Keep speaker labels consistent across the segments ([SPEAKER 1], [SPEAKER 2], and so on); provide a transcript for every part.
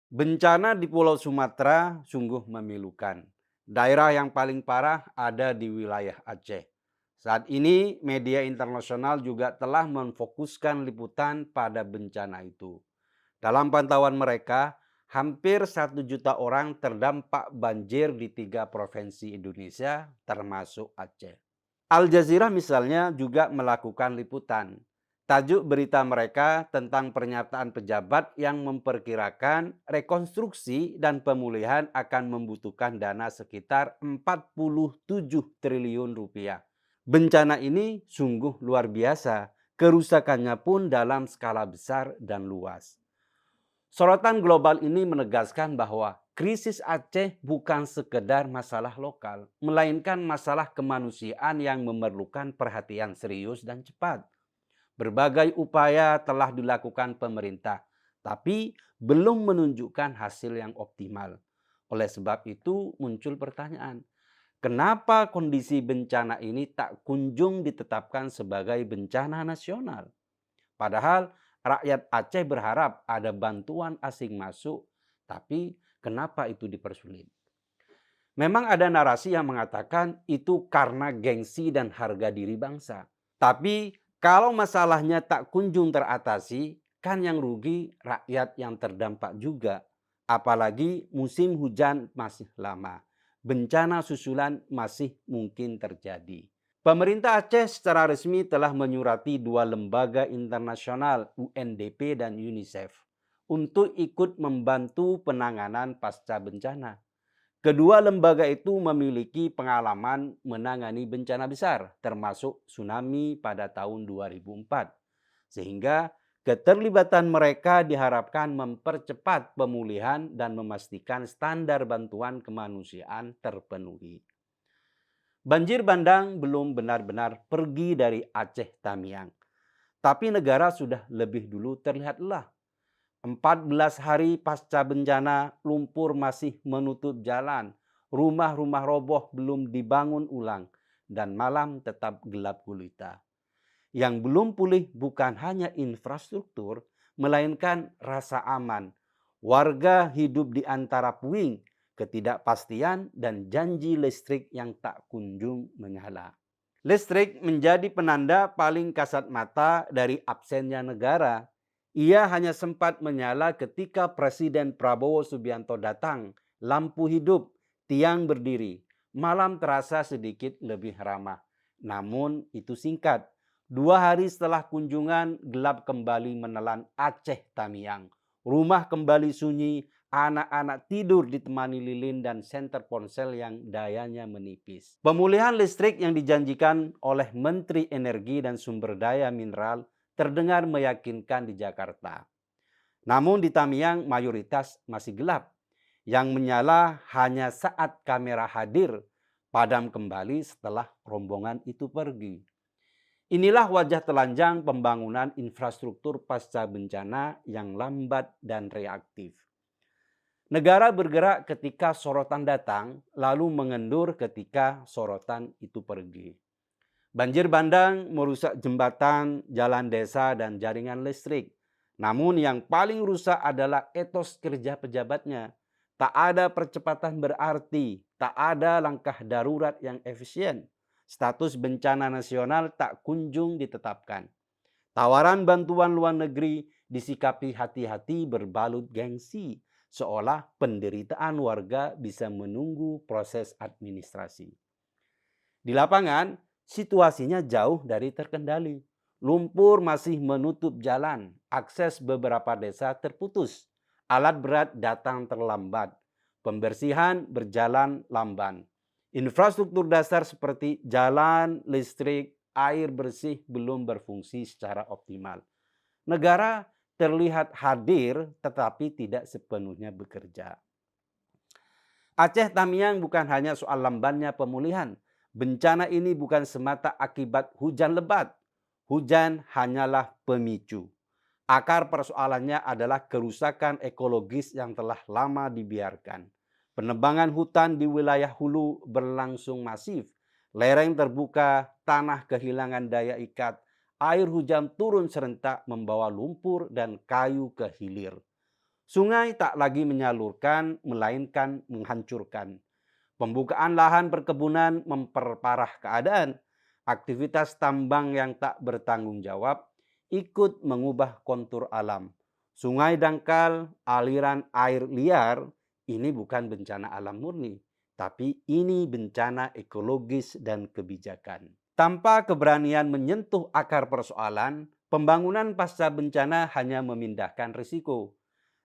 [SPEAKER 1] Bencana di Pulau Sumatera sungguh memilukan. Daerah yang paling parah ada di wilayah Aceh. Saat ini, media internasional juga telah memfokuskan liputan pada bencana itu. Dalam pantauan mereka, hampir 1 juta orang terdampak banjir di 3 provinsi Indonesia, termasuk Aceh. Al Jazeera misalnya juga melakukan liputan. Tajuk berita mereka tentang pernyataan pejabat yang memperkirakan rekonstruksi dan pemulihan akan membutuhkan dana sekitar 47 triliun rupiah. Bencana ini sungguh luar biasa, kerusakannya pun dalam skala besar dan luas. Sorotan global ini menegaskan bahwa krisis Aceh bukan sekedar masalah lokal, melainkan masalah kemanusiaan yang memerlukan perhatian serius dan cepat. Berbagai upaya telah dilakukan pemerintah, tapi belum menunjukkan hasil yang optimal. Oleh sebab itu muncul pertanyaan, kenapa kondisi bencana ini tak kunjung ditetapkan sebagai bencana nasional? Padahal rakyat Aceh berharap ada bantuan asing masuk, tapi kenapa itu dipersulit? Memang ada narasi yang mengatakan itu karena gengsi dan harga diri bangsa. Tapi kalau masalahnya tak kunjung teratasi, kan yang rugi rakyat yang terdampak juga. Apalagi musim hujan masih lama. Bencana susulan masih mungkin terjadi. Pemerintah Aceh secara resmi telah menyurati 2 lembaga internasional UNDP dan UNICEF untuk ikut membantu penanganan pasca bencana. Kedua lembaga itu memiliki pengalaman menangani bencana besar, termasuk tsunami pada tahun 2004. Sehingga keterlibatan mereka diharapkan mempercepat pemulihan dan memastikan standar bantuan kemanusiaan terpenuhi. Banjir bandang belum benar-benar pergi dari Aceh Tamiang, tapi negara sudah lebih dulu terlihat lelah. 14 hari pasca bencana, lumpur masih menutup jalan, rumah-rumah roboh belum dibangun ulang, dan malam tetap gelap gulita. Yang belum pulih bukan hanya infrastruktur, melainkan rasa aman. Warga hidup di antara puing, ketidakpastian, dan janji listrik yang tak kunjung menyala. Listrik menjadi penanda paling kasat mata dari absennya negara. Ia hanya sempat menyala ketika Presiden Prabowo Subianto datang. Lampu hidup, tiang berdiri. Malam terasa sedikit lebih ramah. Namun itu singkat. 2 hari setelah kunjungan, gelap kembali menelan Aceh Tamiang. Rumah kembali sunyi, anak-anak tidur ditemani lilin dan senter ponsel yang dayanya menipis. Pemulihan listrik yang dijanjikan oleh Menteri Energi dan Sumber Daya Mineral terdengar meyakinkan di Jakarta. Namun di Tamiang mayoritas masih gelap. Yang menyala hanya saat kamera hadir, padam kembali setelah rombongan itu pergi. Inilah wajah telanjang pembangunan infrastruktur pasca bencana yang lambat dan reaktif. Negara bergerak ketika sorotan datang, lalu mengendur ketika sorotan itu pergi. Banjir bandang merusak jembatan, jalan desa, dan jaringan listrik. Namun yang paling rusak adalah etos kerja pejabatnya. Tak ada percepatan berarti, tak ada langkah darurat yang efisien. Status bencana nasional tak kunjung ditetapkan. Tawaran bantuan luar negeri disikapi hati-hati berbalut gengsi, seolah penderitaan warga bisa menunggu proses administrasi. Di lapangan, situasinya jauh dari terkendali. Lumpur masih menutup jalan, akses beberapa desa terputus, alat berat datang terlambat, pembersihan berjalan lamban. Infrastruktur dasar seperti jalan, listrik, air bersih belum berfungsi secara optimal. Negara terlihat hadir tetapi tidak sepenuhnya bekerja. Aceh Tamiang bukan hanya soal lambannya pemulihan. Bencana ini bukan semata akibat hujan lebat. Hujan hanyalah pemicu. Akar persoalannya adalah kerusakan ekologis yang telah lama dibiarkan. Penebangan hutan di wilayah hulu berlangsung masif. Lereng terbuka, tanah kehilangan daya ikat, air hujan turun serentak membawa lumpur dan kayu ke hilir. Sungai tak lagi menyalurkan, melainkan menghancurkan. Pembukaan lahan perkebunan memperparah keadaan. Aktivitas tambang yang tak bertanggung jawab ikut mengubah kontur alam. Sungai dangkal, aliran air liar, ini bukan bencana alam murni, tapi ini bencana ekologis dan kebijakan. Tanpa keberanian menyentuh akar persoalan, pembangunan pasca bencana hanya memindahkan risiko.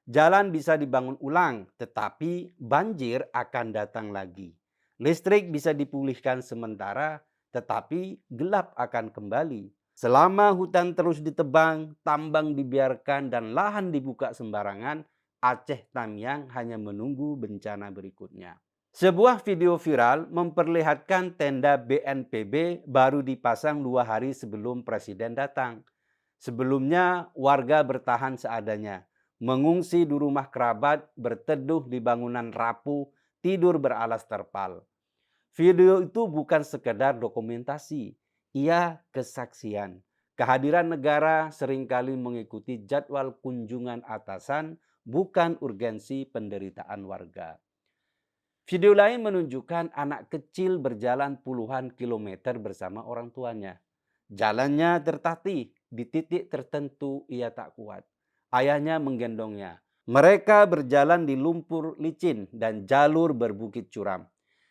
[SPEAKER 1] Jalan bisa dibangun ulang, tetapi banjir akan datang lagi. Listrik bisa dipulihkan sementara, tetapi gelap akan kembali. Selama hutan terus ditebang, tambang dibiarkan, dan lahan dibuka sembarangan, Aceh Tamiang hanya menunggu bencana berikutnya. Sebuah video viral memperlihatkan tenda BNPB baru dipasang 2 hari sebelum presiden datang. Sebelumnya, warga bertahan seadanya, mengungsi di rumah kerabat, berteduh di bangunan rapuh, tidur beralas terpal. Video itu bukan sekedar dokumentasi, ia kesaksian. Kehadiran negara seringkali mengikuti jadwal kunjungan atasan, bukan urgensi penderitaan warga. Video lain menunjukkan anak kecil berjalan puluhan kilometer bersama orang tuanya. Jalannya tertatih, di titik tertentu ia tak kuat. Ayahnya menggendongnya. Mereka berjalan di lumpur licin dan jalur berbukit curam.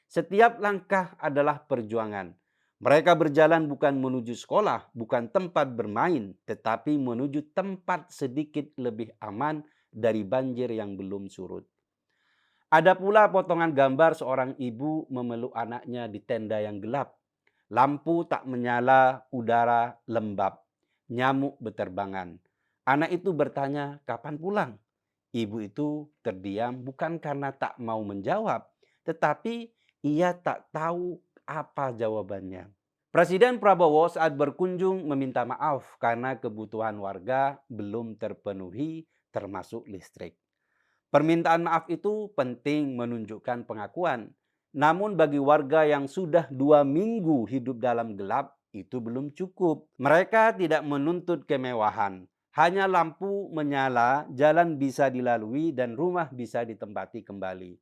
[SPEAKER 1] Setiap langkah adalah perjuangan. Mereka berjalan bukan menuju sekolah, bukan tempat bermain, tetapi menuju tempat sedikit lebih aman dari banjir yang belum surut. Ada pula potongan gambar seorang ibu memeluk anaknya di tenda yang gelap. Lampu tak menyala, udara lembab, nyamuk berterbangan. Anak itu bertanya, kapan pulang? Ibu itu terdiam bukan karena tak mau menjawab, tetapi ia tak tahu apa jawabannya. Presiden Prabowo saat berkunjung meminta maaf karena kebutuhan warga belum terpenuhi, termasuk listrik. Permintaan maaf itu penting menunjukkan pengakuan. Namun bagi warga yang sudah 2 minggu hidup dalam gelap, itu belum cukup. Mereka tidak menuntut kemewahan. Hanya lampu menyala, jalan bisa dilalui, dan rumah bisa ditempati kembali.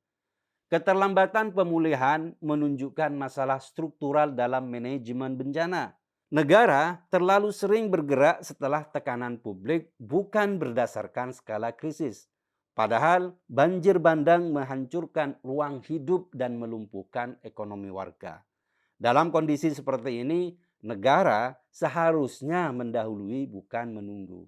[SPEAKER 1] Keterlambatan pemulihan menunjukkan masalah struktural dalam manajemen bencana. Negara terlalu sering bergerak setelah tekanan publik, bukan berdasarkan skala krisis. Padahal banjir bandang menghancurkan ruang hidup dan melumpuhkan ekonomi warga. Dalam kondisi seperti ini, negara seharusnya mendahului bukan menunggu.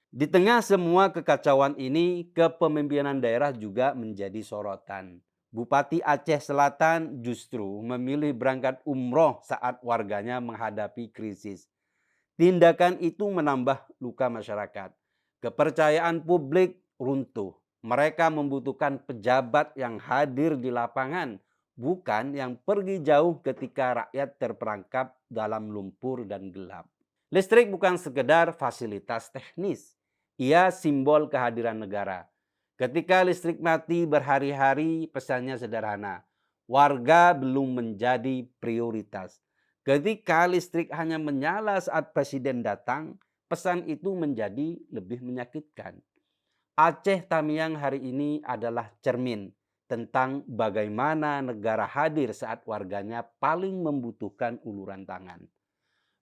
[SPEAKER 1] Di tengah semua kekacauan ini, kepemimpinan daerah juga menjadi sorotan. Bupati Aceh Selatan justru memilih berangkat umroh saat warganya menghadapi krisis. Tindakan itu menambah luka masyarakat. Kepercayaan publik runtuh. Mereka membutuhkan pejabat yang hadir di lapangan, bukan yang pergi jauh ketika rakyat terperangkap dalam lumpur dan gelap. Listrik bukan sekedar fasilitas teknis, ia simbol kehadiran negara. Ketika listrik mati berhari-hari, pesannya sederhana. Warga belum menjadi prioritas. Ketika listrik hanya menyala saat presiden datang, pesan itu menjadi lebih menyakitkan. Aceh Tamiang hari ini adalah cermin tentang bagaimana negara hadir saat warganya paling membutuhkan uluran tangan.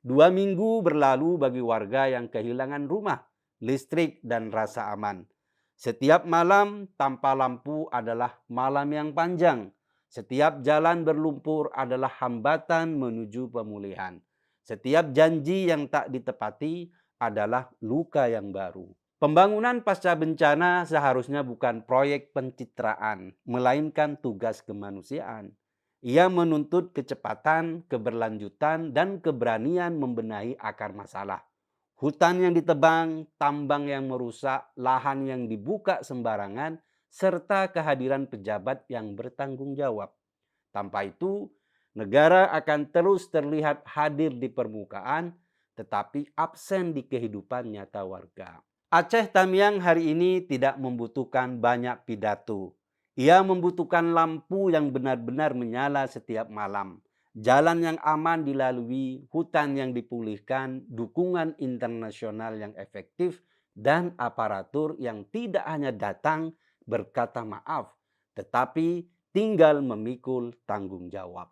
[SPEAKER 1] 2 minggu berlalu bagi warga yang kehilangan rumah, listrik, dan rasa aman. Setiap malam tanpa lampu adalah malam yang panjang. Setiap jalan berlumpur adalah hambatan menuju pemulihan. Setiap janji yang tak ditepati adalah luka yang baru. Pembangunan pasca bencana seharusnya bukan proyek pencitraan, melainkan tugas kemanusiaan. Ia menuntut kecepatan, keberlanjutan, dan keberanian membenahi akar masalah. Hutan yang ditebang, tambang yang merusak, lahan yang dibuka sembarangan, serta kehadiran pejabat yang bertanggung jawab. Tanpa itu, negara akan terus terlihat hadir di permukaan, tetapi absen di kehidupan nyata warga. Aceh Tamiang hari ini tidak membutuhkan banyak pidato. Ia membutuhkan lampu yang benar-benar menyala setiap malam. Jalan yang aman dilalui, hutan yang dipulihkan, dukungan internasional yang efektif, dan aparatur yang tidak hanya datang berkata maaf, tetapi tinggal memikul tanggung jawab.